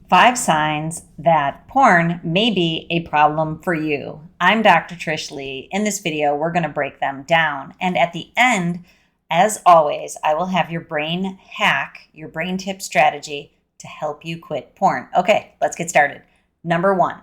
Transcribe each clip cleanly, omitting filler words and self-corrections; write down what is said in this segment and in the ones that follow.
5 signs that porn may be a problem for you. I'm Dr. Trish Leigh. In this video, we're going to break them down. And at the end, as always, I will have your brain hack, your brain tip strategy to help you quit porn. Okay, let's get started. Number 1,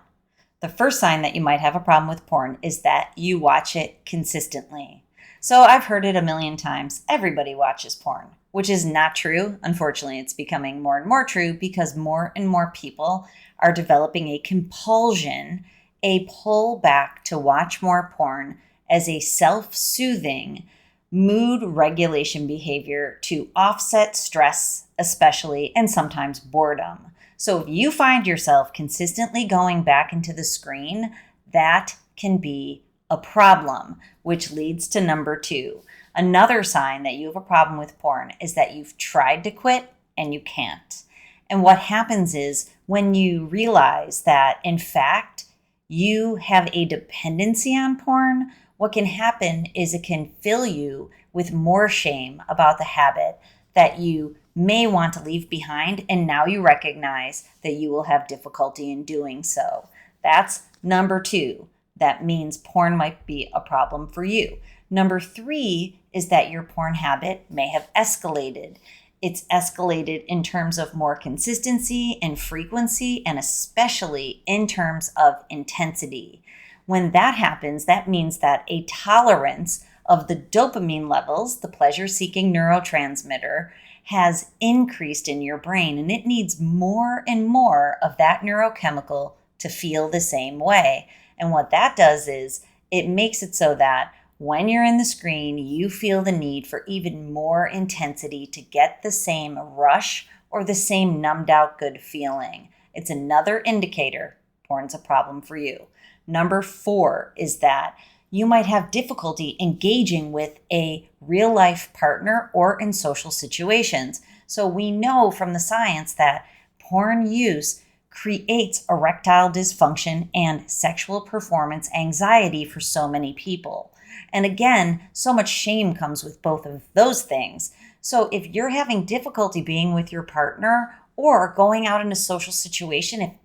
the first sign that you might have a problem with porn is that you watch it consistently. So I've heard it a million times. Everybody watches porn, which is not true. Unfortunately, it's becoming more and more true because more and more people are developing a compulsion, a pull back to watch more porn as a self-soothing mood regulation behavior to offset stress, especially, and sometimes boredom. So if you find yourself consistently going back into the screen, that can be a problem, which leads to number 2. Another sign that you have a problem with porn is that you've tried to quit and you can't. And what happens is when you realize that, in fact, you have a dependency on porn, what can happen is it can fill you with more shame about the habit that you may want to leave behind, and now you recognize that you will have difficulty in doing so. That's number 2. That means porn might be a problem for you. Number 3 is that your porn habit may have escalated. It's escalated in terms of more consistency and frequency, and especially in terms of intensity. When that happens, that means that a tolerance of the dopamine levels, the pleasure-seeking neurotransmitter, has increased in your brain, and it needs more and more of that neurochemical to feel the same way. And what that does is it makes it so that when you're in the screen, you feel the need for even more intensity to get the same rush or the same numbed out good feeling. It's another indicator porn's a problem for you. Number 4 is that you might have difficulty engaging with a real life partner or in social situations. So we know from the science that porn use creates erectile dysfunction and sexual performance anxiety for so many people. And again, so much shame comes with both of those things. So if you're having difficulty being with your partner or going out in a social situation,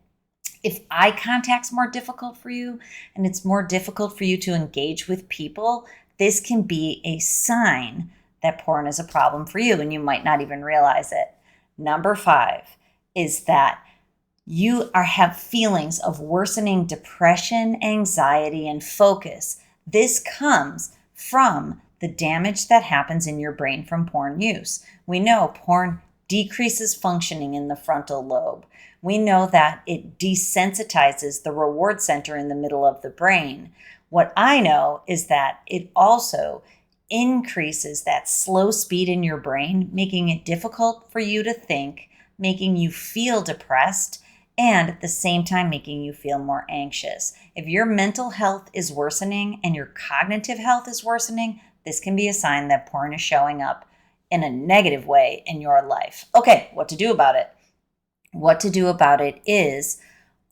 if eye contact's more difficult for you and it's more difficult for you to engage with people, this can be a sign that porn is a problem for you and you might not even realize it. Number 5 is that you have feelings of worsening depression, anxiety, and focus. This comes from the damage that happens in your brain from porn use. We know porn decreases functioning in the frontal lobe. We know that it desensitizes the reward center in the middle of the brain. What I know is that it also increases that slow speed in your brain, making it difficult for you to think, making you feel depressed, and at the same time making you feel more anxious. If your mental health is worsening and your cognitive health is worsening, this can be a sign that porn is showing up in a negative way in your life. Okay, what to do about it? What to do about it is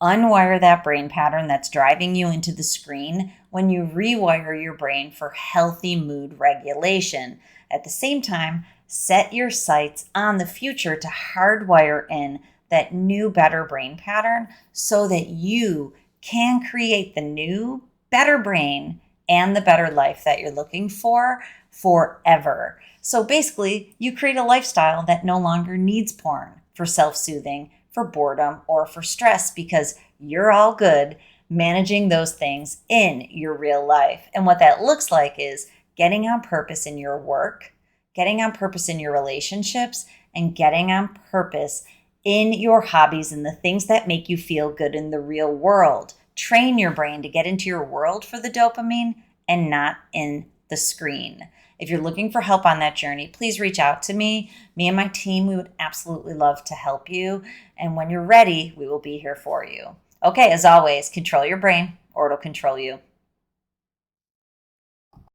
unwire that brain pattern that's driving you into the screen when you rewire your brain for healthy mood regulation. At the same time, set your sights on the future to hardwire in that new, better brain pattern so that you can create the new, better brain and the better life that you're looking for forever. So basically, you create a lifestyle that no longer needs porn for self-soothing, for boredom, or for stress because you're all good managing those things in your real life. And what that looks like is getting on purpose in your work, getting on purpose in your relationships, and getting on purpose in your hobbies and the things that make you feel good in the real world. Train your brain to get into your world for the dopamine and not in the screen. If you're looking for help on that journey, please reach out to me. Me and my team, we would absolutely love to help you. And when you're ready, we will be here for you. Okay, as always, control your brain or it'll control you.